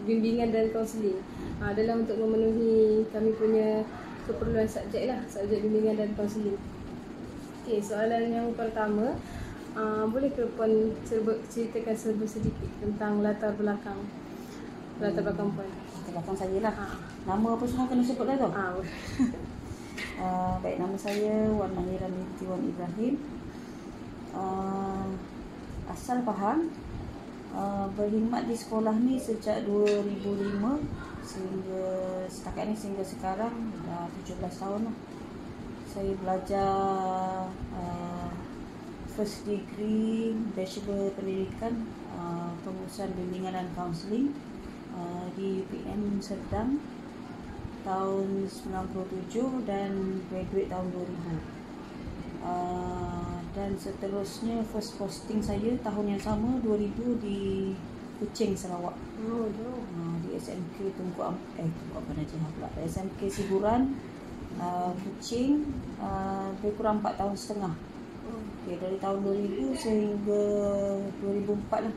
bimbingan dan kaunseling adalah untuk memenuhi kami punya keperluan subjek lah, subjek bimbingan dan kaunseling. Okey, soalan yang pertama, boleh ke Puan ceritakan sedikit tentang latar belakang Puan? Latar belakang saya lah. Nama apa semua kena sebut lah tau. Baik, nama saya Wan Mahira binti Wan Ibrahim. Asal Pahang. Berkhidmat di sekolah ni sejak 2005 sehingga setakat ni, sehingga sekarang dah 17 tahun lah. Saya belajar first degree Bachelor Pendidikan Pengurusan Bimbingan dan Kaunseling di UPM Serdang tahun 97 dan graduate tahun 2000. Dan seterusnya first posting saya tahun yang sama 2000 di Kuching, Sarawak. Di SMK Tunku apa Najah pula, SMK Siburan Kuching, lebih kurang 4 tahun setengah. Dari tahun 2000 sehingga 2004 lah.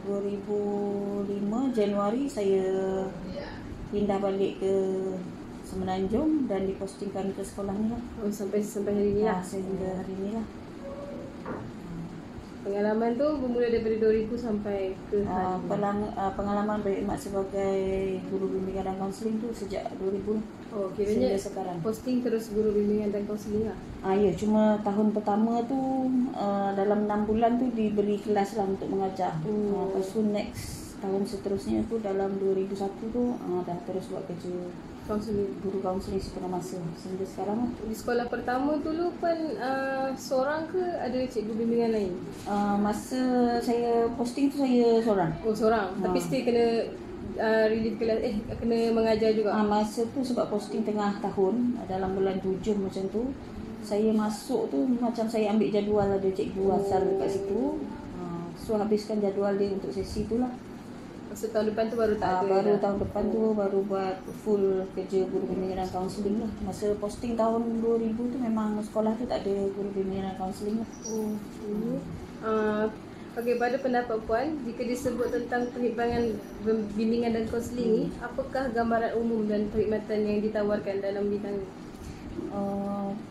2005 Januari saya pindah balik ke Semenanjung dan dipostingkan ke sekolah ni lah. Sampai hari ni lah. Sehingga hari ni lah. Pengalaman tu bermula daripada 2000 sampai ke hari pengalaman berkhidmat sebagai guru bimbingan dan kaunseling tu sejak 2000 kiranya sehingga sekarang. Posting terus guru bimbingan dan kaunseling lah. Ya, cuma tahun pertama tu dalam 6 bulan tu diberi kelas lah untuk mengajar. Lepas tu next tahun seterusnya tu dalam 2001 tu dah terus buat kerja guru kaunseling sepenuh masa sehingga sekarang lah. Di sekolah pertama dulu Puan seorang ke ada cikgu bimbingan lain? Masa saya posting tu saya seorang. Seorang. Tapi still kena relief kelas, kena mengajar juga. Masa tu sebab posting tengah tahun dalam bulan 7 macam tu, saya masuk tu macam saya ambil jadual, ada cikgu asal dekat situ. So habiskan jadual dia untuk sesi tu lah. Masa tahun depan tu baru tak ada. Baru tahun depan tu baru buat full kerja guru bimbingan dan kaunseling lah. Masa posting tahun 2000 tu memang sekolah tu tak ada guru bimbingan dan kaunseling lah. Okey, pada pendapat Puan, jika disebut tentang perkhidmatan bimbingan dan kaunseling ni, apakah gambaran umum dan perkhidmatan yang ditawarkan dalam bidang ni?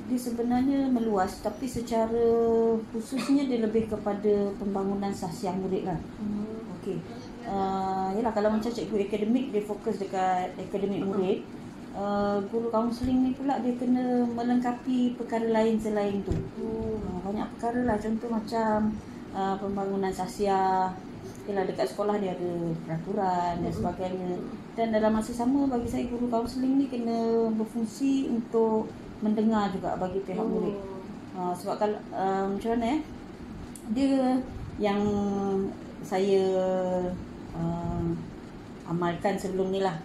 Dia sebenarnya meluas, tapi secara khususnya dia lebih kepada pembangunan sahsiah murid lah. Okey. Yalah, kalau macam cikgu akademik dia fokus dekat akademik murid. Guru kaunseling ni pula dia kena melengkapi perkara lain selain tu. Banyak perkara lah, contoh macam pembangunan sahsiah. Yalah, dekat sekolah dia ada peraturan dan sebagainya. Dan dalam masa sama bagi saya guru kaunseling ni kena berfungsi untuk mendengar juga bagi pihak murid. Sebab kalau macam mana dia yang saya amalkan sebelum ni lah.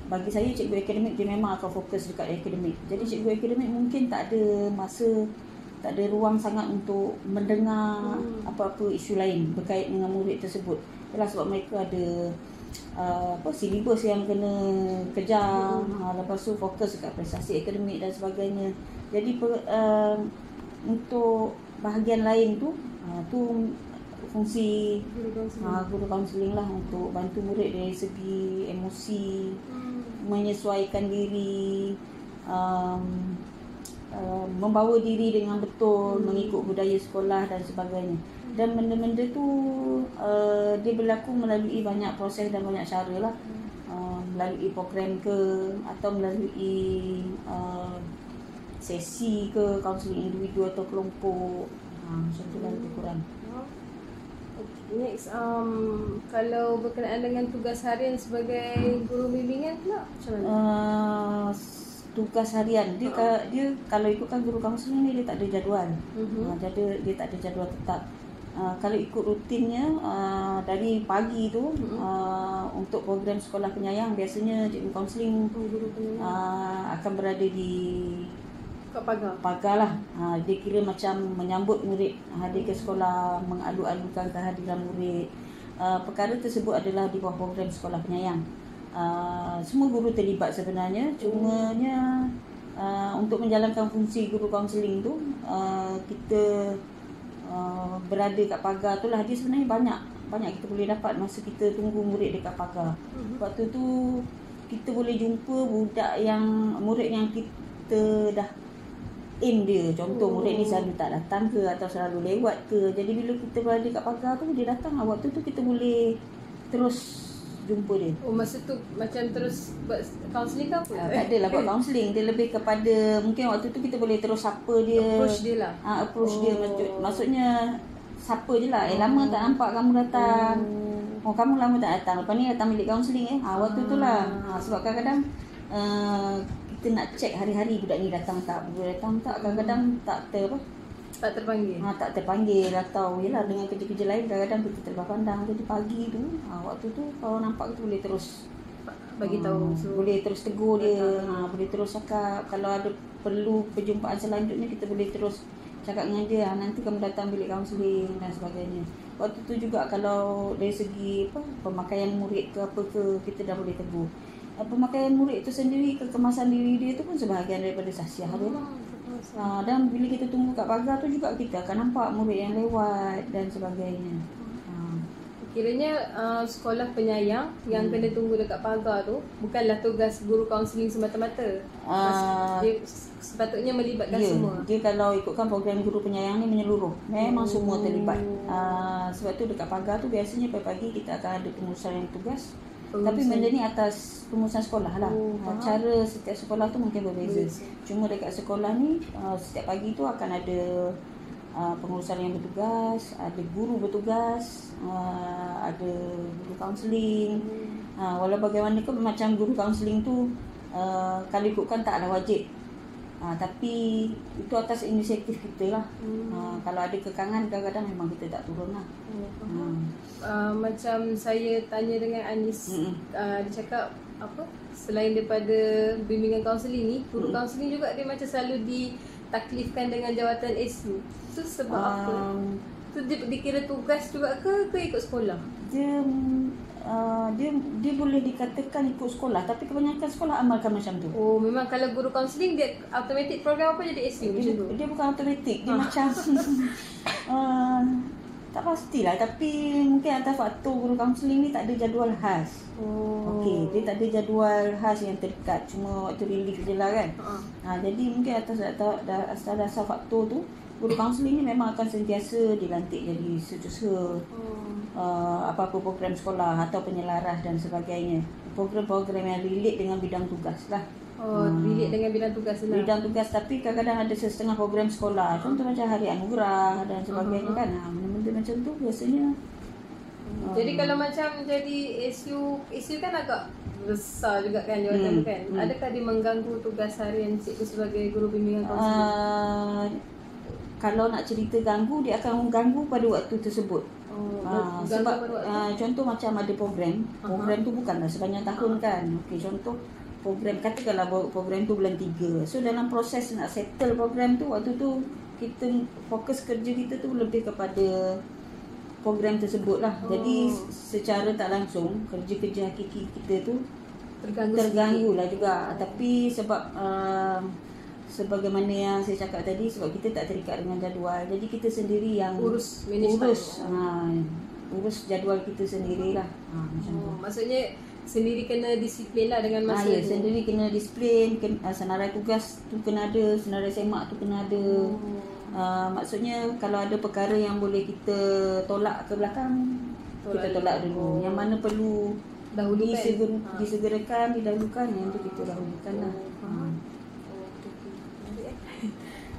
Bagi saya cikgu akademik dia memang akan fokus dekat akademik. Jadi cikgu akademik mungkin tak ada masa, tak ada ruang sangat untuk mendengar apa-apa isu lain berkait dengan murid tersebut. Ialah sebab mereka ada silibus yang kena kejar, lepas tu fokus dekat prestasi akademik dan sebagainya. Jadi untuk bahagian lain tu fungsi guru kaunseling lah, untuk bantu murid dari segi emosi, menyesuaikan diri, membawa diri dengan betul, mengikut budaya sekolah dan sebagainya. Dan benda-benda tu dia berlaku melalui banyak proses dan banyak cara lah. Melalui program ke, atau melalui sesi ke, kaunseling individu atau kelompok. Macam tu lah lebih kurang. Next, kalau berkenaan dengan tugas harian sebagai guru bimbingan pula macam mana? Tugas harian dia kalau ikutkan guru kaunseling ni dia tak ada jadual. Dia tak ada jadual tetap. Kalau ikut rutinnya dari pagi tu untuk program sekolah penyayang, biasanya cikgu kaunseling akan berada di pagar lah. Dia kira macam menyambut murid hadir ke sekolah, mengadu-adukan kehadiran murid. Perkara tersebut adalah di bawah program sekolah penyayang. Semua guru terlibat sebenarnya, cumanya untuk menjalankan fungsi guru kaunseling tu kita berada kat pagar tu lah. Dia sebenarnya banyak kita boleh dapat masa kita tunggu murid dekat pagar. Waktu tu kita boleh jumpa murid yang kita dah aim dia. Contoh murid ni selalu tak datang ke atau selalu lewat ke. Jadi bila kita berada kat pagar tu, dia datang, waktu tu kita boleh terus jumpa dia. Masa tu macam terus buat counselling ke apa? Tak adalah buat counselling. Dia lebih kepada, mungkin waktu tu kita boleh terus sapa dia. Approach dia lah. Approach dia. Maksudnya sapa je lah. Lama tak nampak kamu datang. Kamu lama tak datang. Lepas ni datang bilik counselling waktu tu lah. Sebab kadang-kadang kita nak check hari-hari budak ni datang tak. Kadang-kadang tak terpanggil. Tak terpanggil atau yelah dengan kerja-kerja lain kadang-kadang kita terlepas pandang. Jadi pagi tu waktu tu kalau nampak kita boleh terus bagi tahu. Boleh terus tegur dia. Boleh terus cakap. Kalau ada perlu perjumpaan selanjutnya kita boleh terus cakap dengan dia, nanti kamu datang bilik kaunseling dan sebagainya. Waktu tu juga kalau dari segi pemakaian murid ke apa ke, kita dah boleh tegur. Pemakaian murid tu sendiri, kekemasan diri dia tu pun sebahagian daripada sahsiah dia lah. Dan bila kita tunggu kat pagar tu juga kita akan nampak murid yang lewat dan sebagainya. Kiranya sekolah penyayang yang kena tunggu dekat pagar tu bukanlah tugas guru kaunseling semata-mata. Dia sepatutnya melibatkan semua. Dia kalau ikutkan program guru penyayang ni menyeluruh. Memang semua terlibat. Sebab tu dekat pagar tu biasanya pagi-pagi kita akan ada pengurusan yang tugas. Tapi benda ni atas pengurusan sekolah lah. Cara setiap sekolah tu mungkin berbeza. Cuma dekat sekolah ni setiap pagi tu akan ada pengurusan yang bertugas, ada guru bertugas, ada guru kaunseling. Walau bagaimanapun macam guru kaunseling tu kalau ikutkan taklah wajib. Tapi itu atas inisiatif kita lah. Kalau ada kekangan kadang-kadang memang kita tak turun lah. Macam saya tanya dengan Anis, dia cakap selain daripada bimbingan kaunseling ni, guru kaunseling juga dia macam selalu ditaklifkan dengan jawatan SU. Itu sebab apa? Itu dikira tugas juga ke ikut sekolah? Dia boleh dikatakan ikut sekolah, tapi kebanyakan sekolah amalkan macam tu. Memang kalau guru kaunseling dia automatik program apa jadi SU macam tu? Dia bukan automatik, dia macam tak pastilah, tapi mungkin atas faktor guru kaunseling ni tak ada jadual khas. Okey, dia tak ada jadual khas yang terdekat, cuma waktu relief je lah kan. Jadi mungkin atas dasar faktor tu, guru kaunseling ni memang akan sentiasa dilantik jadi setiausaha apa-apa program sekolah atau penyelaras dan sebagainya. Program-program yang relate dengan bidang tugas lah. Relate dengan bidang tugas lah. Bidang tugas, tapi kadang-kadang ada setengah program sekolah. Contoh macam hari anugerah dan sebagainya kan. Benda-benda macam tu biasanya. Jadi kalau macam jadi SU kan agak besar juga kan jawatan kan. Adakah dia mengganggu tugas harian cikgu sebagai guru bimbingan kaunseling? Kalau nak cerita ganggu, dia akan mengganggu pada waktu tersebut. Sebab contoh macam ada program tu bukanlah sepanjang tahun kan. Okey, contoh program, katakanlah program tu bulan 3. So dalam proses nak settle program tu, waktu tu kita fokus kerja kita tu lebih kepada program tersebut lah. Jadi secara tak langsung kerja-kerja hakiki kita tu terganggu lah juga. Tapi sebab sebagaimana yang saya cakap tadi, sebab kita tak terikat dengan jadual, jadi kita sendiri yang urus jadual kita sendirilah. Macam tu. Maksudnya sendiri kena disiplin lah dengan masa tu. Sendiri kena disiplin, senarai tugas tu kena ada, senarai semak tu kena ada. Maksudnya kalau ada perkara yang boleh kita tolak ke belakang, kita tolak dulu. Yang mana perlu disegerakan, didahulukan, yang tu kita dahulukan lah.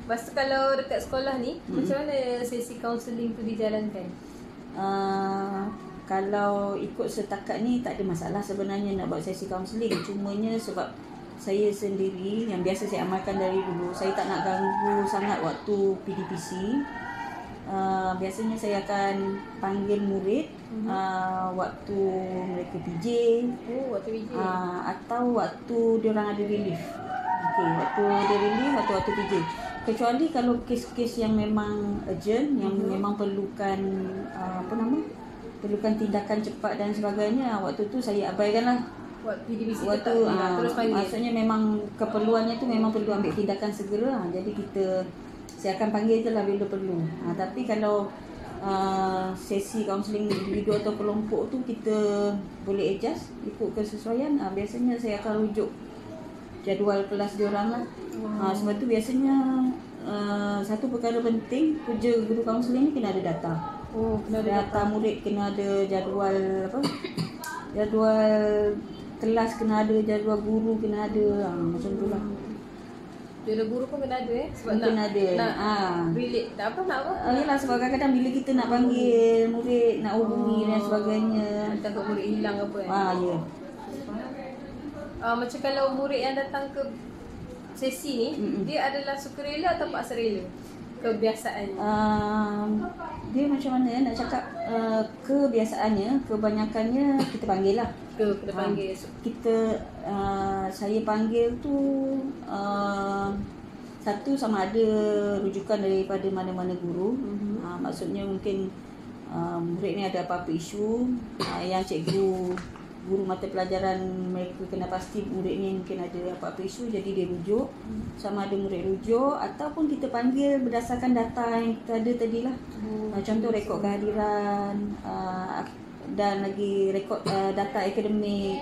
Lepas tu kalau dekat sekolah ni, macam mana sesi kaunseling tu dijalankan? Kalau ikut setakat ni tak ada masalah sebenarnya nak buat sesi kaunseling. Cumanya sebab saya sendiri yang biasa saya amalkan dari dulu, saya tak nak ganggu sangat waktu PDPC. Biasanya saya akan panggil murid waktu mereka PJ, waktu PJ atau waktu diorang ada relief. Okey, waktu dia relief atau waktu PJ. Kecuali kalau kes-kes yang memang urgent, yang memang perlukan perlukan tindakan cepat dan sebagainya, waktu tu saya abaikanlah. PDPC waktu terus panggil. Maksudnya memang keperluannya tu memang perlu ambil tindakan segera. Jadi saya akan panggil je lah bila perlu. Tapi kalau sesi kaunseling individu atau kelompok tu kita boleh adjust ikut kesesuaian. Biasanya saya akan rujuk jadual kelas diorang lah. Sebab tu biasanya satu perkara penting kerja guru kaunseling ni kena ada data. Kena ada Data murid, kena ada jadual jadual kelas, kena ada jadual guru, kena ada macam tu lah. Jadual guru pun kena ada sebab Mungkin nak ada. relate nak apa. Yalah, sebab kadang-kadang bila kita nak panggil murid, nak hubungi dan sebagainya. Takut murid hilang apa kan. Ya. Macam kalau murid yang datang ke sesi ni, dia adalah sukarela atau paksa rela? Kebiasaan. Dia macam mana nak cakap, kebiasaannya, kebanyakannya kita panggil lah. Kena panggil. Saya panggil tu satu sama ada rujukan daripada mana-mana guru. Maksudnya mungkin murid ni ada apa-apa isu yang guru mata pelajaran mereka kena pasti murid ni mungkin ada apa-apa isu, jadi dia rujuk. Sama ada murid rujuk ataupun kita panggil berdasarkan data yang kita ada tadi lah. Contoh rekod kehadiran dan lagi rekod data akademik.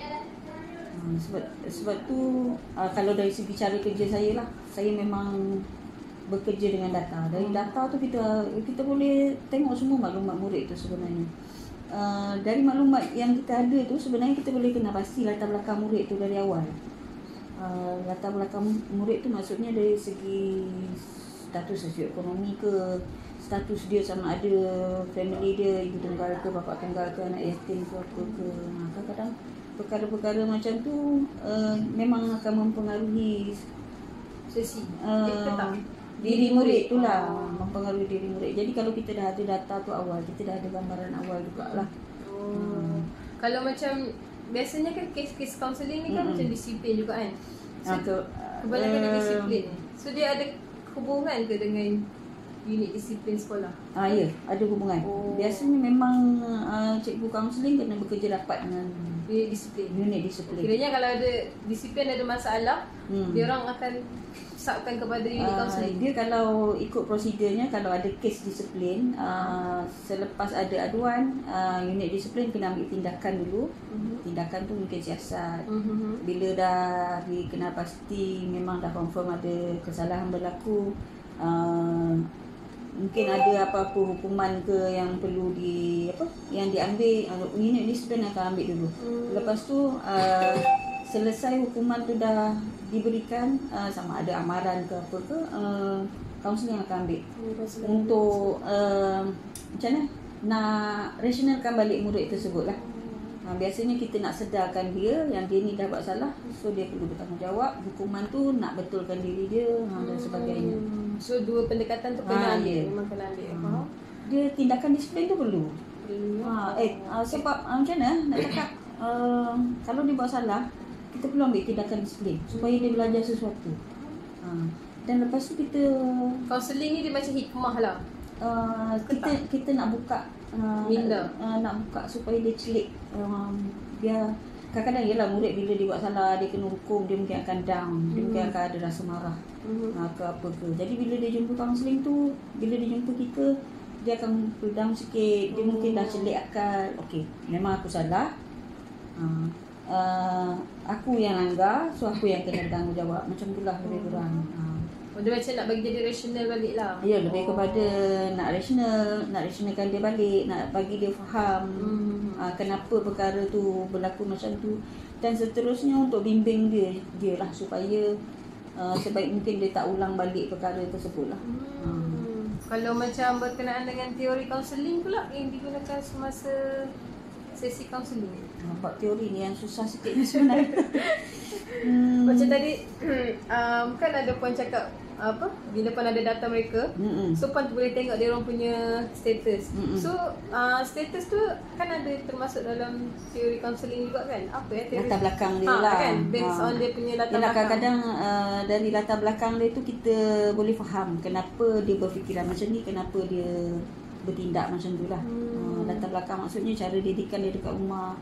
Sebab tu kalau dari segi cara kerja saya lah, saya memang bekerja dengan data. Dari data tu kita boleh tengok semua maklumat murid tu sebenarnya. Dari maklumat yang kita ada tu sebenarnya kita boleh kena pasti latar belakang murid tu dari awal. Latar belakang murid tu maksudnya dari segi status sosioekonomi ke, status dia sama ada family dia ibu tunggal ke, bapa tunggal ke, anak yatim ke apa ke. Kadang-kadang perkara-perkara macam tu memang akan mempengaruhi Sesi. diri murid tu lah, mempengaruhi diri murid. Jadi kalau kita dah ada data tu awal, kita dah ada gambaran awal jugalah. Kalau macam biasanya kan kes-kes kaunseling ni kan macam disiplin juga kan. So, kebanyakan dia disiplin. So dia ada hubungan ke dengan unit disiplin sekolah? Ya, ada hubungan. Biasanya memang cikgu kaunseling kena bekerja rapat dengan Unit disiplin. unit disiplin. Kiranya kalau ada disiplin ada masalah, dia orang akan subkan kepada unit kaunseling. Dia kalau ikut prosedurnya, kalau ada kes disiplin, selepas ada aduan, unit disiplin kena ambil tindakan dulu. Tindakan tu mungkin siasat. Bila dah dikenal pasti memang dah confirm ada kesalahan berlaku, mungkin ada apa-apa hukuman ke yang perlu yang diambil, unit disiplin akan ambil dulu. Lepas tu selesai hukuman tu dah diberikan, sama ada amaran ke apa ke, kaunseling akan ambil untuk macam mana nak rasionalkan balik murid tersebut lah. Biasanya kita nak sedarkan dia yang dia ni dah buat salah, so dia perlu bertanggungjawab. Hukuman tu nak betulkan diri dia dan sebagainya. So dua pendekatan tu kena ambil, memang kena ambil. Dia tindakan disiplin tu perlu. Sebab macam mana nak cakap, kalau dia buat salah, kita perlu ambil tindakan disiplin supaya dia belajar sesuatu. Dan lepas tu kita kaunseling ni dia macam hikmah lah. Kita nak buka nak buka supaya dia celik. Dia kadang-kadang ialah murid bila dia buat salah, dia kena hukum, dia mungkin akan down, dia mungkin akan ada rasa marah ke apa ke. Jadi bila dia jumpa kaunseling tu, bila dia jumpa kita, dia akan down sikit. Dia mungkin dah celik akal. Okey, memang aku salah, aku yang langgar, so aku yang kena bertanggungjawab. Macam itulah lebih kurang. Dia macam nak bagi jadi rasional balik lah. Ya, lebih kepada nak rasionalkan dia balik, nak bagi dia faham kenapa perkara tu berlaku macam tu, dan seterusnya untuk bimbing dia lah supaya sebaik mungkin dia tak ulang balik perkara tersebut lah. Kalau macam berkenaan dengan teori kaunseling pula yang digunakan semasa sesi kaunseling. Nampak teori ni yang susah sikit ni sebenarnya. Macam tadi kan ada puan cakap apa, bila puan ada data mereka, so puan boleh tengok dia orang punya status. So status tu kan ada termasuk dalam teori kaunseling juga kan? Apa ya teori? Latar belakang dia lah kan? Based on dia punya latar belakang. Kadang-kadang dari latar belakang dia tu kita boleh faham kenapa dia berfikiran macam ni, kenapa dia bertindak macam tu lah. Latar belakang maksudnya cara didikan dia dekat rumah,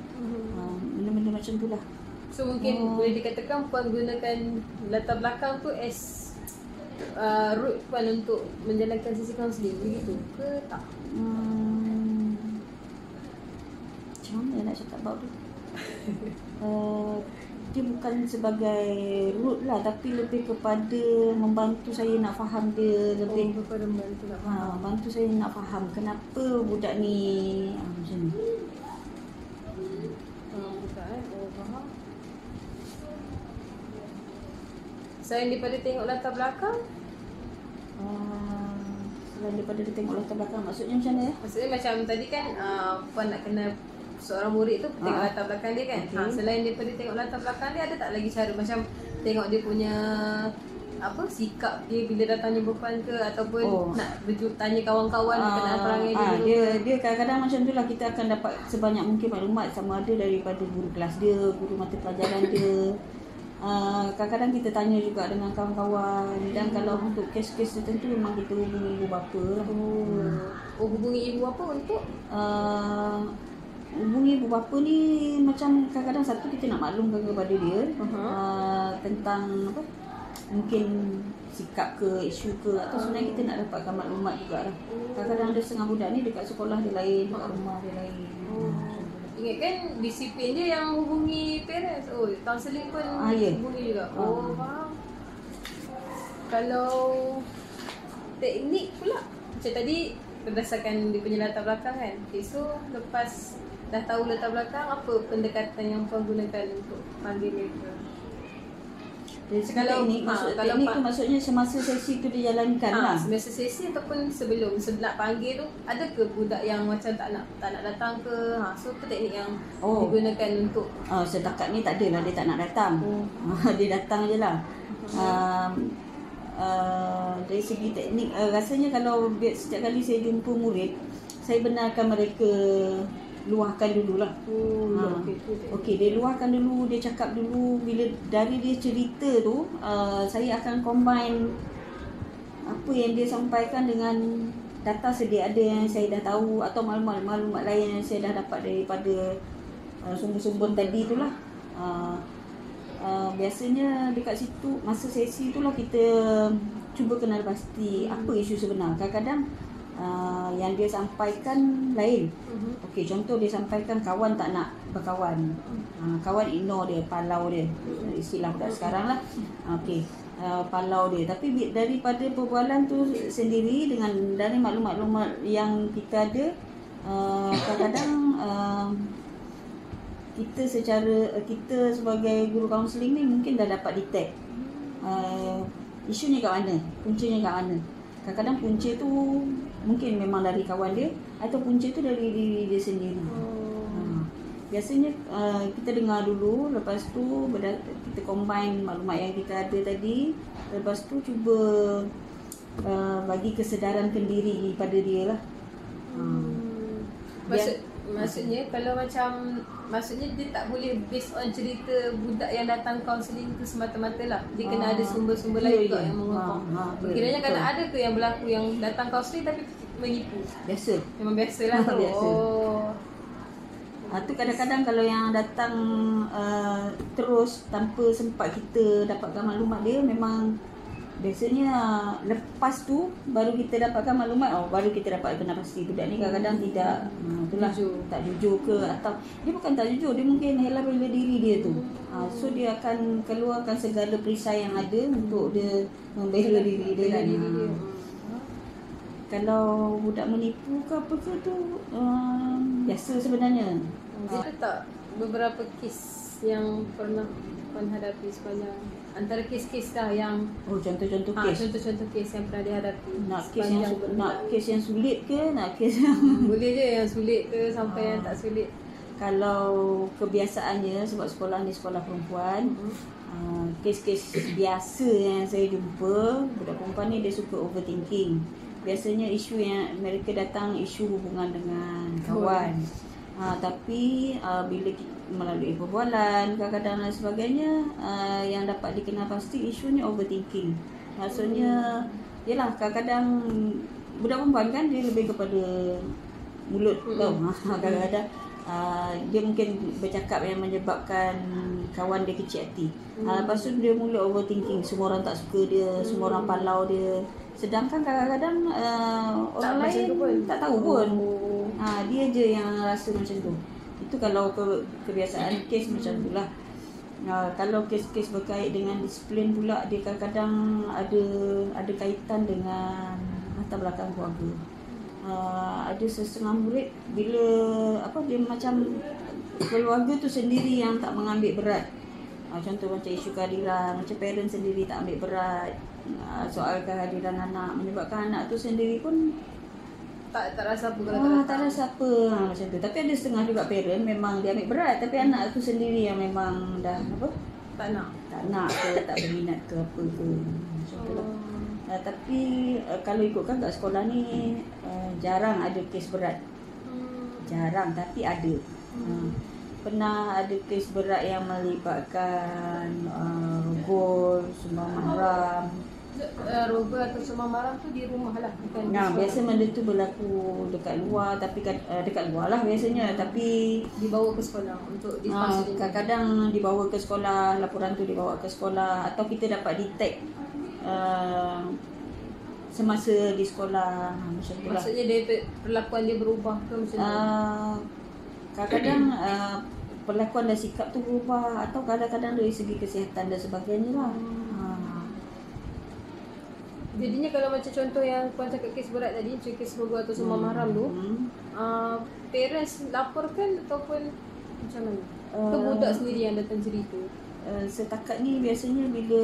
benda-benda macam tu lah. So mungkin boleh dikatakan puan gunakan latar belakang tu as root puan untuk menjalankan sesi kaunseling, begitu ke tak? macam mana nak cakap about dia. Dia bukan sebagai root lah, tapi lebih kepada membantu saya nak faham dia lebih. Kepada membantu nak faham. Bantu saya nak faham kenapa budak ni macam ni. Faham. Selain daripada tengok latar belakang, Selain daripada dia tengok latar belakang, maksudnya macam mana ya? maksudnya macam tadi kan Puan nak kena seorang murid tu tengok latar belakang dia kan. Okay. Selain daripada tengok latar belakang dia, ada tak lagi cara macam tengok dia punya sikap dia bila datang jumpa Puan ke, ataupun nak tanya kawan-kawan berkenaan perangai dia dulu. Dia kadang-kadang macam tu lah, kita akan dapat sebanyak mungkin maklumat sama ada daripada guru kelas dia, guru mata pelajaran dia. Kadang-kadang kita tanya juga dengan kawan-kawan, dan kalau untuk kes-kes tertentu memang kita hubungi ibu bapa lah. Hubungi ibu bapa untuk hubungi ibu bapa ni macam kadang-kadang satu kita nak maklumkan kepada dia tentang apa, mungkin sikap ke, isu ke, atau sebenarnya kita nak dapatkan maklumat juga lah. Kadang-kadang ada setengah budak ni dekat sekolah dia lain, dekat rumah dia lain. Ingat kan disiplin dia yang hubungi parents. Kaunseling pun hubungi juga. Faham. Kalau teknik pula, macam tadi berdasarkan dia punya latar belakang kan. Okay, so lepas dah tahu latar belakang, apa pendekatan yang Puan gunakan untuk panggil mereka? Dari segi teknik, teknik tu maksudnya semasa sesi tu dijalankan lah. Semasa sesi ataupun sebelum nak panggil tu, ada ke budak yang macam tak nak datang ke? So apa teknik yang digunakan untuk? Setakat ni tak adalah dia tak nak datang. Dia datang je lah. Dari segi teknik, rasanya kalau setiap kali saya jumpa murid, saya benarkan mereka luahkan dululah. Okey, dia luahkan dulu, dia cakap dulu. Bila dari dia cerita tu, saya akan combine apa yang dia sampaikan dengan data sedia ada yang saya dah tahu, atau maklumat lain yang saya dah dapat daripada sumber-sumber tadi tu lah. Biasanya dekat situ, masa sesi tu lah kita cuba kenal pasti apa isu sebenar. Kadang-kadang yang dia sampaikan lain. Okey, contoh dia sampaikan kawan tak nak berkawan. Kawan ignore dia, palau dia. Istilah budak sekarang lah. Okey, palau dia. Tapi daripada perbualan tu sendiri, dengan dari maklumat-maklumat yang kita ada, kadang-kadang kita sebagai guru kaunseling ni mungkin dah dapat detect isunya kat mana, puncanya kat mana. Kadang-kadang punca tu mungkin memang dari kawan dia, atau punca tu dari diri dia sendiri. Biasanya kita dengar dulu, lepas tu kita combine maklumat yang kita ada tadi, lepas tu cuba bagi kesedaran kendiri pada dia lah. Maksudnya kalau macam, maksudnya dia tak boleh based on cerita budak yang datang kaunseling tu semata-mata lah. Dia kena ada sumber-sumber lain juga yang mengungkap. Kiranya kan ada ke yang berlaku yang datang kaunseling tapi menipu? Biasa. Memang biasalah tu. Biasa. Tu kadang-kadang kalau yang datang terus tanpa sempat kita dapatkan maklumat dia, memang biasanya lepas tu baru kita dapatkan maklumat, baru kita dapat kena pasti budak ni kadang-kadang tidak tak jujur ke, atau dia bukan tak jujur, dia mungkin hela-hela diri dia tu. So dia akan keluarkan segala perisai yang ada untuk dia membela diri dia kan. Kalau budak menipu ke apa ke tu biasa sebenarnya. Ada tak beberapa kes yang pernah Puan hadapi sepanjang, antara kes-kes lah yang contoh-contoh kes. Contoh-contoh kes yang pernah dihadapi. Nak kes yang sulit ke, nak kes yang boleh je yang sulit ke sampai yang tak sulit. Kalau kebiasaannya, sebab sekolah ni sekolah perempuan, kes-kes biasa yang saya jumpa, budak perempuan ni dia suka overthinking. Biasanya isu yang mereka datang isu hubungan dengan kawan. Tapi bila melalui perbualan kadang-kadang dan sebagainya, yang dapat dikenal pasti isunya overthinking. Maksudnya yalah, kadang-kadang budak perempuan kan dia lebih kepada mulut tau. Kadang-kadang dia mungkin bercakap yang menyebabkan kawan dia kecil hati. Lepas tu dia mula overthinking, semua orang tak suka dia, semua orang palau dia. Sedangkan kadang-kadang orang lain tak tahu pun. Dia je yang rasa macam tu. Itu kalau kebiasaan kes macam tu lah. Kalau kes-kes berkait dengan disiplin pula, dia kadang-kadang ada kaitan dengan latar belakang keluarga. Ada setengah murid bila dia macam keluarga tu sendiri yang tak mengambil berat. Contoh macam isu kehadiran, macam parent sendiri tak ambil berat soal kehadiran anak, menyebabkan anak tu sendiri pun tak rasa apa kalau tak rasa apa macam tu. Tapi ada setengah juga parent memang dia ambil berat, tapi anak tu sendiri yang memang dah tak nak ke, tak berminat ke apa ke macam tu lah. Tapi kalau ikutkan kat sekolah ni jarang ada kes berat. Jarang, tapi ada. Pernah ada kes berat yang melibatkan gol, sumbang mahram. Roba atau sumbang mahram tu di rumah lah, bukan biasa benda tu berlaku dekat luar, tapi dekat luar lah biasanya, tapi dibawa ke sekolah untuk disponsor. Kadang-kadang dibawa ke sekolah, laporan tu dibawa ke sekolah, atau kita dapat detect semasa di sekolah macam tu lah. Maksudnya perlakuan dia berubah ke macam tu? Kadang-kadang perlakuan dan sikap tu berubah, atau kadang-kadang dari segi kesihatan dan sebagainya lah. Jadinya kalau macam contoh yang puan cakap kes berat tadi, macam kes roba atau sumbang mahram tu, parents laporkan ataupun macam mana? Ke budak sendiri yang datang cerita? Setakat ni biasanya bila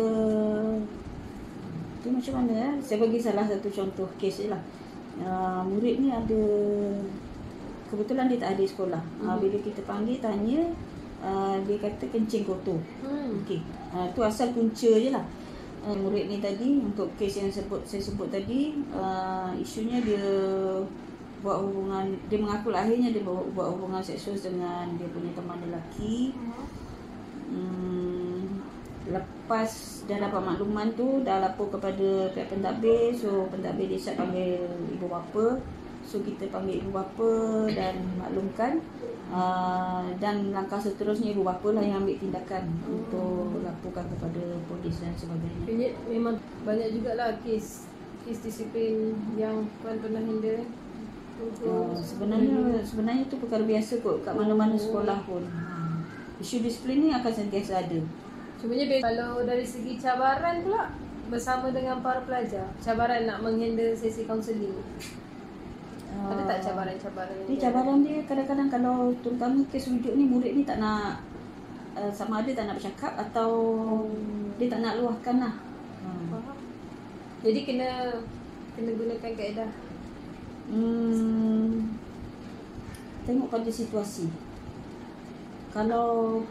tu macam mana saya bagi salah satu contoh kes je lah. Murid ni ada, kebetulan dia tak ada sekolah. Bila kita panggil tanya, dia kata kencing kotor. Okey. Tu asal punca je lah. Murid ni tadi, untuk kes yang saya sebut tadi, isunya dia buat hubungan, dia mengaku akhirnya dia buat hubungan seksual dengan dia punya teman lelaki. Lepas dah dapat makluman tu, dah lapor kepada pihak pentadbir. So pentadbir decide panggil ibu bapa. So kita panggil ibu bapa dan maklumkan, dan langkah seterusnya ibu bapa lah yang ambil tindakan untuk laporkan kepada polis dan sebagainya. Memang banyak jugalah kes disiplin yang puan pernah handle. Sebenarnya tu perkara biasa kot kat mana-mana sekolah pun. Isu disiplin ni akan sentiasa ada. Cumanya kalau dari segi cabaran pula bersama dengan para pelajar, cabaran nak menghandle sesi kaunseling, ada tak cabaran-cabaran? Ni cabaran dia kadang-kadang kalau terutama kes rujuk ni, murid ni tak nak, sama ada tak nak bercakap atau dia tak nak luahkan lah. Jadi kena gunakan kaedah. Tengok pada situasi. Kalau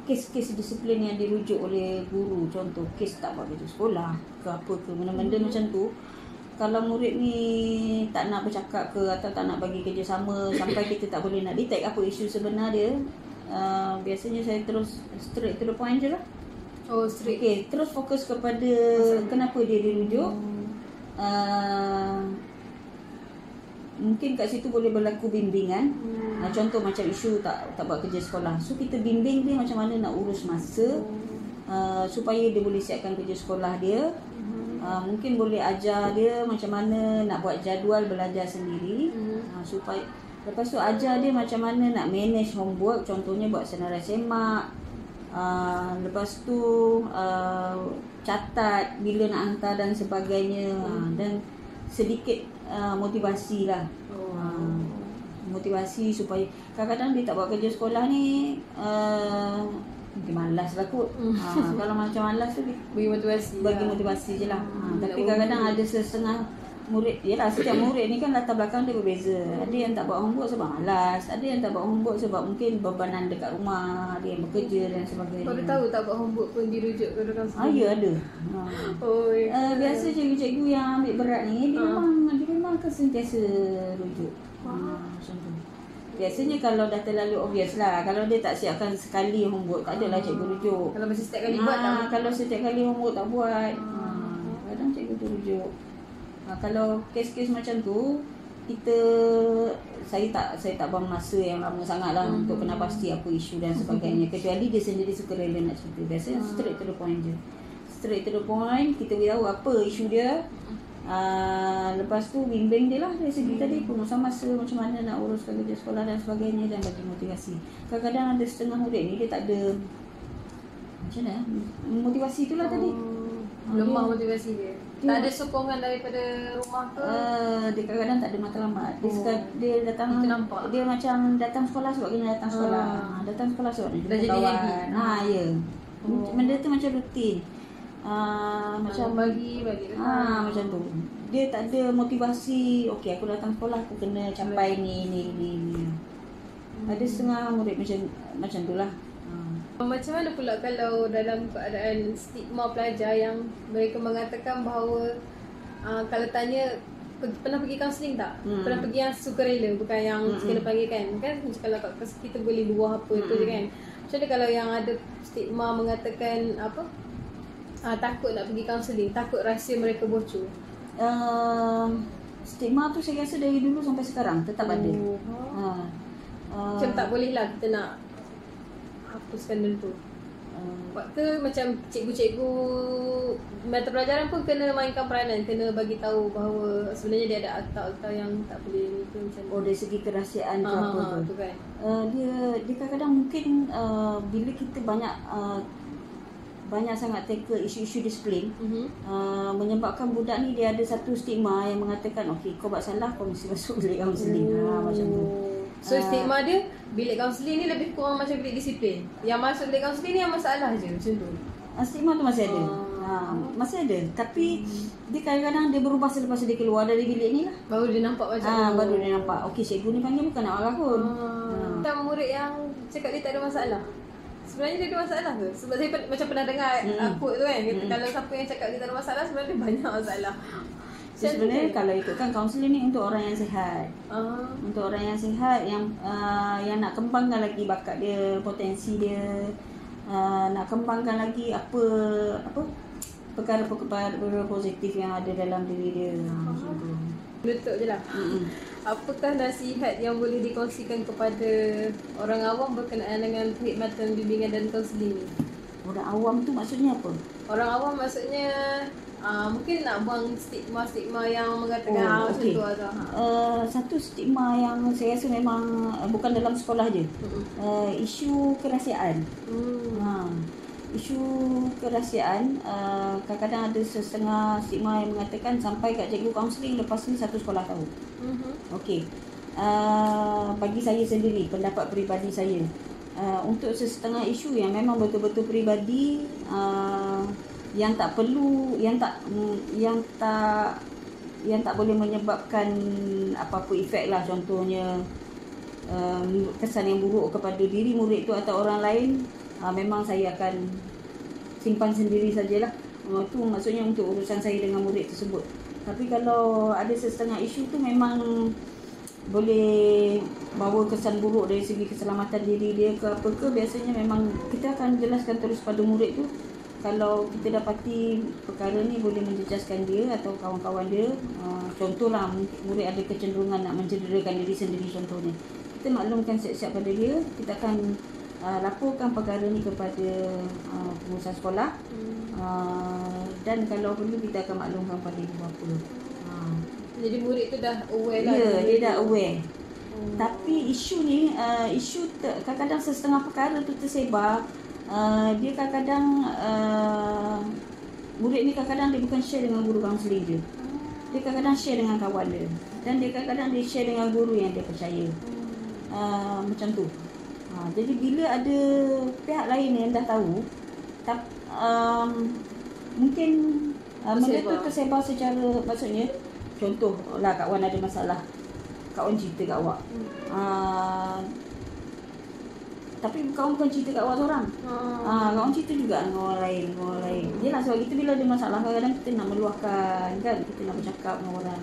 kes-kes disiplin yang dirujuk oleh guru, contoh kes tak buat kerja sekolah ke apa ke, benda-benda macam tu, kalau murid ni tak nak bercakap ke atau tak nak bagi kerjasama sampai kita tak boleh nak detect apa isu sebenar dia, biasanya saya terus straight to the point je lah. Straight. Okay, terus fokus kepada kenapa dia dirujuk. Mungkin kat situ boleh berlaku bimbingan. Contoh macam isu tak buat kerja sekolah. So kita bimbing dia macam mana nak urus masa supaya dia boleh siapkan kerja sekolah dia. Mungkin boleh ajar dia macam mana nak buat jadual belajar sendiri. Supaya lepas tu ajar dia macam mana nak manage homework, contohnya buat senarai semak. Lepas tu catat bila nak hantar dan sebagainya. Dan sedikit motivasi lah. Motivasi supaya kadang-kadang dia tak buat kerja sekolah ni, mungkin malas lah kot. Kalau macam malas tu bagi motivasi je lah. Tapi kadang-kadang ada setengah murid, yelah setiap murid ni kan latar belakang dia berbeza. Ada yang tak buat homework sebab malas, ada yang tak buat homework sebab mungkin bebanan dekat rumah, ada yang bekerja dan sebagainya. Kau tahu tak buat homework pun dirujuk ke orang sendiri? Ya ada. Biasa cikgu-cikgu yang ambil berat ni dia memang akan sentiasa rujuk. Macam tu. Biasanya kalau dah terlalu obvious lah, kalau dia tak siapkan sekali homework, tak adalah cikgu rujuk. Kalau masih setiap kali buat tak? Kalau setiap kali homework tak buat, kadang cikgu tu rujuk. Kalau kes-kes macam tu, saya tak buang masa yang lama sangat lah untuk kena pasti apa isu dan sebagainya. Kecuali dia sendiri suka rela nak cerita. Biasanya straight to the point je. Straight to the point, kita beritahu apa isu dia. Lepas tu bimbing dia lah dari segi tadi pengurusan masa, macam mana nak uruskan kerja sekolah dan sebagainya, dan bagi motivasi. Kadang-kadang ada setengah murid ni dia tak ada macam mana motivasi tu lah tadi. Lemah motivasi dia. Tak ada sokongan daripada rumah ke? Dia kadang-kadang tak ada matlamat. Dia datang, itu nampak. dia macam datang sekolah sebab kena datang sekolah. Datang sekolah sebab dia dah jadi kawan. Ya. Benda tu macam rutin. Macam bagi macam tu. Dia tak ada motivasi. Okey, aku datang sekolah aku kena capai ni. Ada setengah murid macam tu lah. Macam mana pula kalau dalam keadaan stigma pelajar yang mereka mengatakan bahawa kalau tanya pernah pergi kaunseling tak? Pernah pergi yang sukarela, bukan yang kena panggilkan kan? Macam kalau kita boleh luah apa tu je kan. Macam mana kalau yang ada stigma mengatakan apa? Takut nak pergi kaunseling, takut rahsia mereka bocor. Stigma tu saya rasa dari dulu sampai sekarang tetap ada. Macam tak boleh lah kita nak hapuskan benda tu. Ke macam cikgu-cikgu mata pelajaran pun kena mainkan peranan, kena bagi tahu bahawa sebenarnya dia ada akta-akta yang tak boleh ni tu macam. Dari segi kerahsiaan ke apa tu kan. Dia kadang-kadang mungkin bila kita banyak sangat tackle isu-isu disiplin, menyebabkan budak ni dia ada satu stigma yang mengatakan okey, kau buat salah kau mesti masuk bilik kaunseling. Macam tu. So stigma dia bilik kaunseling ni lebih kurang macam bilik disiplin. Yang masuk bilik kaunseling ni yang masalah je macam tu. Stigma tu masih ada. Masih ada. Tapi dia kadang-kadang dia berubah selepas dia keluar dari bilik ni lah. Baru dia nampak macam baru dia nampak okey, cikgu ni panggil bukan nak marah pun. Tak murid yang cakap dia tak ada masalah. Sebenarnya dia ada masalah ke? Sebab saya macam pernah dengar quote tu kan. Kalau siapa yang cakap dia tak ada masalah, sebenarnya dia banyak masalah. Sebenarnya kalau ikutkan kaunseling ni untuk orang yang sihat. Untuk orang yang sihat yang nak kembangkan lagi bakat dia, potensi dia, nak kembangkan lagi apa perkara-perkara positif yang ada dalam diri dia. Betul je lah. Apakah nasihat yang boleh dikongsikan kepada orang awam berkenaan dengan perkhidmatan bimbingan dan kaunseling ni? Orang awam tu maksudnya apa? Orang awam maksudnya mungkin nak buang stigma-stigma yang mengatakan macam tu atau satu stigma yang saya rasa memang bukan dalam sekolah je. Isu kerahsiaan. Isu kerahsiaan kadang-kadang ada setengah stigma yang mengatakan sampai kat cikgu kaunseling lepas ni satu sekolah tahu. Okey. Bagi saya sendiri, pendapat peribadi saya, untuk sesetengah isu yang memang betul-betul peribadi, yang tak perlu, yang tak boleh menyebabkan apa-apa efek lah, contohnya kesan yang buruk kepada diri murid tu atau orang lain, memang saya akan simpan sendiri sajalah. Itu maksudnya untuk urusan saya dengan murid tersebut. Tapi kalau ada setengah isu tu memang boleh bawa kesan buruk dari segi keselamatan diri dia ke apa ke, biasanya memang kita akan jelaskan terus pada murid tu. Kalau kita dapati perkara ni boleh menjejaskan dia atau kawan-kawan dia, contohlah murid ada kecenderungan nak mencederakan diri sendiri contohnya, kita maklumkan siap-siap pada dia, kita akan laporkan perkara ni kepada pengurusan sekolah, dan kalau perlu kita akan maklumkan pada ibu bapa. Jadi murid tu dah aware lah. Ya, dia dah aware. Tapi isu ni, kadang-kadang setengah perkara tu tersebar. Dia kadang-kadang murid ni kadang-kadang dia bukan share dengan guru kaunseling dia. Dia kadang-kadang share dengan kawan dia. Dan dia kadang-kadang dia share dengan guru yang dia percaya. Macam tu. Jadi bila ada pihak lain yang dah tahu, mungkin benda tu tersebar secara, maksudnya contoh lah, kawan ada masalah, kawan cerita kat awak, tapi kawan bukan cerita kat awak seorang, kawan cerita juga dengan orang lain. Yelah, sebab kita bila ada masalah kadang-kadang kita nak meluahkan kan, kita nak bercakap dengan orang.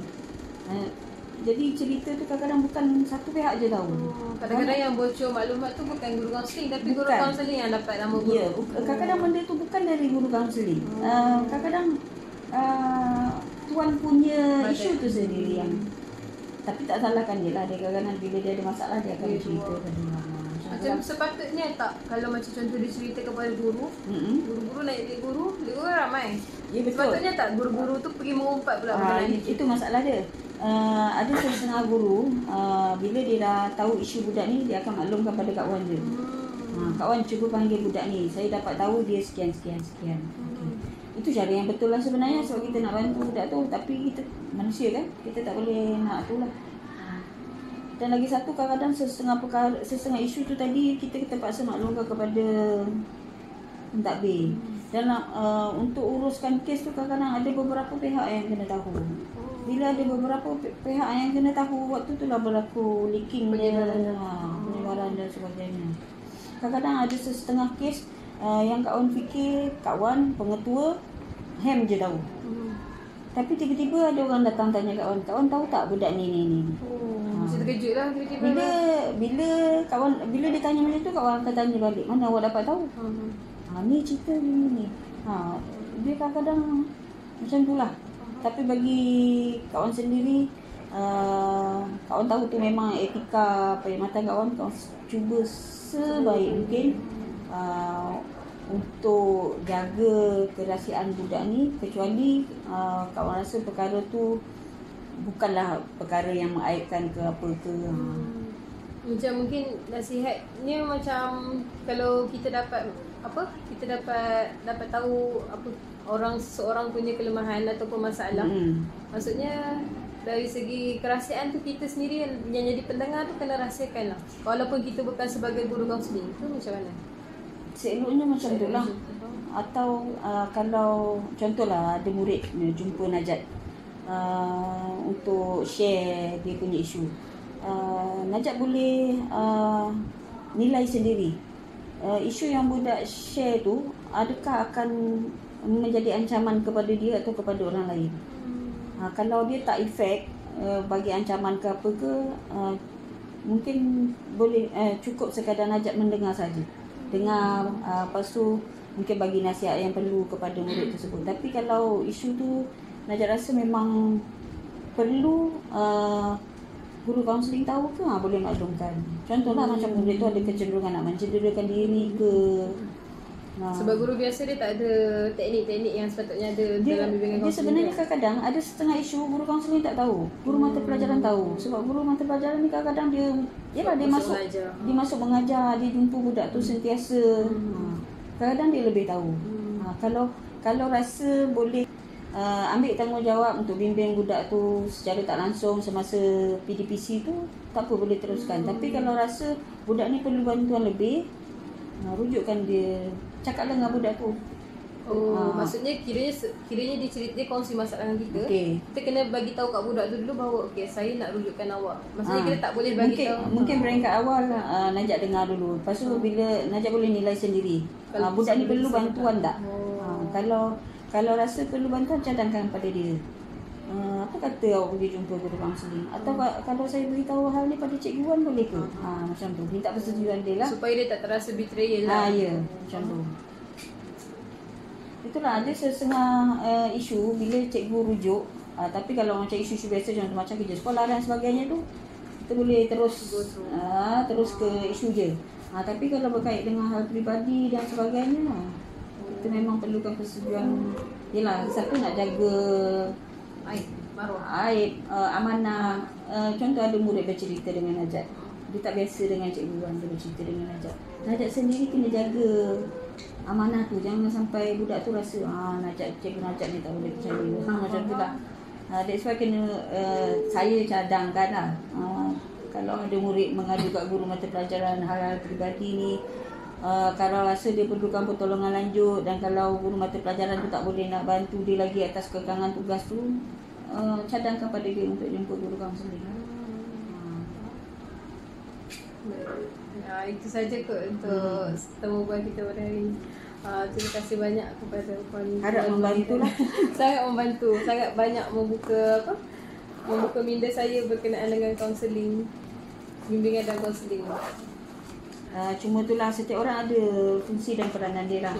Jadi cerita tu kadang-kadang bukan satu pihak je tahu. Kadang-kadang yang bocor maklumat tu bukan guru kaunseling, tapi guru kaunseling yang dapat nama guru. Ya, kadang-kadang benda tu bukan dari guru kaunseling. Kadang-kadang tuan punya isu tu sendiri yang, tapi tak salahkan dia lah. Dia kadang-kadang bila dia ada masalah dia akan cerita pada orang. Macam sepatutnya tak, kalau macam contoh dia cerita kepada guru, guru-guru naik bilik guru ramai. Ya, betul. Sepatutnya tak guru-guru tu pergi mengumpat pula benda ni. Itu masalah dia. Ada setengah guru, bila dia dah tahu isu budak ni, dia akan maklumkan pada kawan dia. Kawan cuba panggil budak ni, saya dapat tahu dia sekian. Okay. Itu cara yang betul lah sebenarnya, sebab kita nak bantu budak tu. Tapi kita manusia kan, kita tak boleh nak tu lah. Dan lagi satu, kadang-kadang setengah isu tu tadi kita terpaksa maklumkan kepada pentadbir. Dan untuk uruskan kes tu kadang-kadang ada beberapa pihak yang kena tahu. Bila ada beberapa pihak yang kena tahu, waktu tu lah berlaku leaking penyebaran dan sebagainya. Kadang-kadang ada setengah kes yang kawan fikir kawan pengetua je tahu. Tapi tiba-tiba ada orang datang tanya kawan tahu tak budak ni. Mesti terkejut lah tiba-tiba. Bila dia tanya macam tu, kawan akan tanya balik, mana awak dapat tahu? Ni cerita ni. Dia kadang-kadang macam tu lah. Tapi bagi kawan sendiri, kawan tahu tu memang etika perkhidmatan kawan cuba sebaik mungkin untuk jaga kerahsiaan budak ni, kecuali kawan rasa perkara tu bukanlah perkara yang mengaibkan ke apa ke. Macam mungkin nasihatnya macam kalau kita dapat dapat tahu apa seorang punya kelemahan ataupun masalah. Maksudnya dari segi kerahsiaan tu kita sendiri yang jadi pendengar tu kena rahsiakan lah. Walaupun kita bukan sebagai guru kaunseling tu macam mana? Seeloknya macam tu lah. Atau kalau contohlah ada murid jumpa Najat untuk share dia punya isu, Najat boleh nilai sendiri isu yang budak share tu adakah akan menjadi ancaman kepada dia atau kepada orang lain. Kalau dia tak efek bagi ancaman ke apa ke, mungkin boleh cukup sekadar Najat mendengar saja. Dengar, lepas tu mungkin bagi nasihat yang perlu kepada murid tersebut. Tapi kalau isu tu Najat rasa memang perlu guru kaunseling tahu ke, boleh maklumkan. Contohlah macam murid tu ada kecenderungan nak mencederakan diri ke. Sebab guru biasa dia tak ada teknik-teknik yang sepatutnya ada dalam bimbingan kaunseling. Dia sebenarnya kadang-kadang ada setengah isu guru kaunseling tak tahu. Guru mata pelajaran tahu. Sebab guru mata pelajaran ni kadang-kadang dia masuk mengajar, dia jumpa budak tu sentiasa. Kadang-kadang dia lebih tahu. Kalau rasa boleh ambil tanggungjawab untuk bimbing budak tu secara tak langsung semasa PDPC tu, tak apa, boleh teruskan. Tapi kalau rasa budak ni perlu bantuan lebih, rujukkan dia, cakaplah dengan budak tu. Maksudnya kiranya dia kongsi masalah dengan kita. Kita kena bagi tahu kat budak tu dulu bahawa saya nak rujukkan awak. Maksudnya kita tak boleh bagi tahu. Mungkin peringkat awal Najat dengar dulu. Lepas tu bila Najat boleh nilai sendiri. Budak ni perlu bantuan tak? Kalau rasa perlu bantuan, cadangkan pada dia. Apa kata awak pergi jumpa guru kaunseling? Atau kalau saya beritahu hal ni pada Cikgu Wan boleh ke? Macam tu. Minta persetujuan dia lah. Supaya dia tak terasa betrayal lah. Ya, macam tu. Itulah, ada setengah isu bila cikgu rujuk. Tapi kalau macam isu-isu biasa macam kerja sekolah dan sebagainya tu, kita boleh terus ke isu je. Tapi kalau berkait dengan hal peribadi dan sebagainya, kita memang perlukan persetujuan. Yelah, satu nak jaga aib, amanah. Contoh ada murid bercerita dengan Najat, dia tak biasa dengan Cikgu Wan, dia bercerita dengan Najat. Najat sendiri kena jaga amanah tu, jangan sampai budak tu rasa Cikgu Najat ni tak boleh percaya. Macam tu lah. That's why kena saya cadangkan lah. Kalau ada murid mengadu kat guru mata pelajaran hal-hal peribadi ni, kalau rasa dia perlukan pertolongan lanjut, dan kalau guru mata pelajaran tu tak boleh nak bantu dia lagi atas kekangan tugas tu, cadangkan pada dia untuk jumpa guru kaunseling. Itu saja kot untuk temu bual kita pada hari ini. Terima kasih banyak kepada Puan. Harap membantulah. Sangat membantu, sangat banyak membuka minda saya berkenaan dengan kaunseling, bimbingan dan kaunseling. Cuma itulah, setiap orang ada fungsi dan peranan dia lah.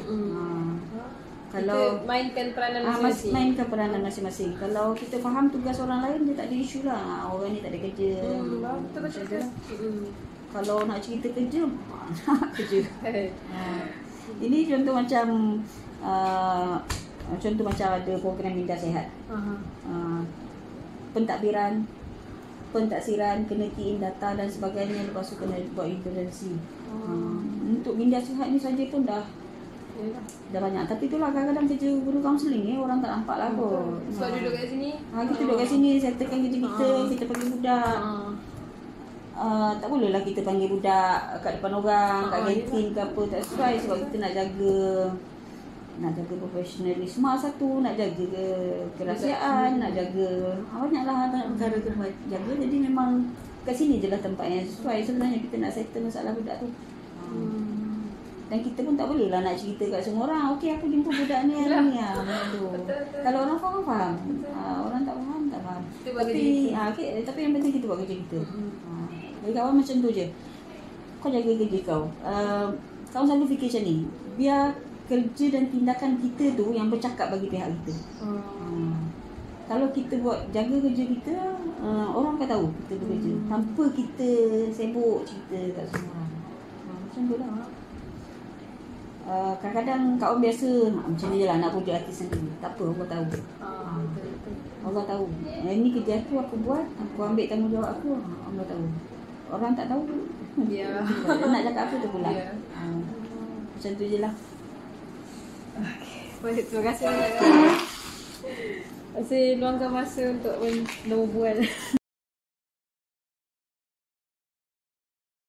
Kalau kita mainkan peranan masing-masing. Mainkan peranan masing-masing. Kalau kita faham tugas orang lain, dia tak ada isu lah. Orang ni tak ada kerja. Betul-betul. Kalau nak cerita kerja, nak kerja. Ini contoh macam ada program Minda Sihat. Pentaksiran, kena key in data dan sebagainya, lepas tu kena buat intervensi. Untuk Minda Sihat ni saja pun dah banyak. Tapi itulah kadang-kadang kerja guru kaunseling ni orang tak nampak lah kot. Sebab duduk kat sini. Kita duduk kat sini, settlekan kerja kita, kita panggil budak. Tak boleh lah kita panggil budak kat depan orang, kat kantin ke apa, tak sesuai. Sebab kita nak jaga profesionalisme satu, nak jaga kerahsiaan, nak jaga banyaklah perkara kena jaga. Jadi memang kat sini je lah tempat yang sesuai. Sebenarnya kita nak settle masalah budak tu. Dan kita pun tak boleh lah nak cerita kat semua orang, okey aku jumpa budak ni hari ni tu. Kalau orang faham. Orang tak faham. Tapi yang penting kita buat kerja kita. Jadi kawan macam tu je. Kau jaga kerja kau. Kau selalu fikir macam ni. Biar kerja dan tindakan kita tu yang bercakap bagi pihak kita. Kalau kita jaga kerja kita, orang akan tahu kita bekerja. Tanpa kita sibuk cerita kat semua orang. Macam tu lah. Kadang-kadang kawan biasa macam ni je lah, nak pujuk hati sendiri. Tak apa, Allah tahu. Allah tahu. Ini kerja aku buat, aku ambil tanggungjawab aku, Allah tahu. Orang tak tahu. Nak cakap apa tu pula. Macam tu je lah. Baik, terima kasih banyak. Masih luangkan masa untuk berbual.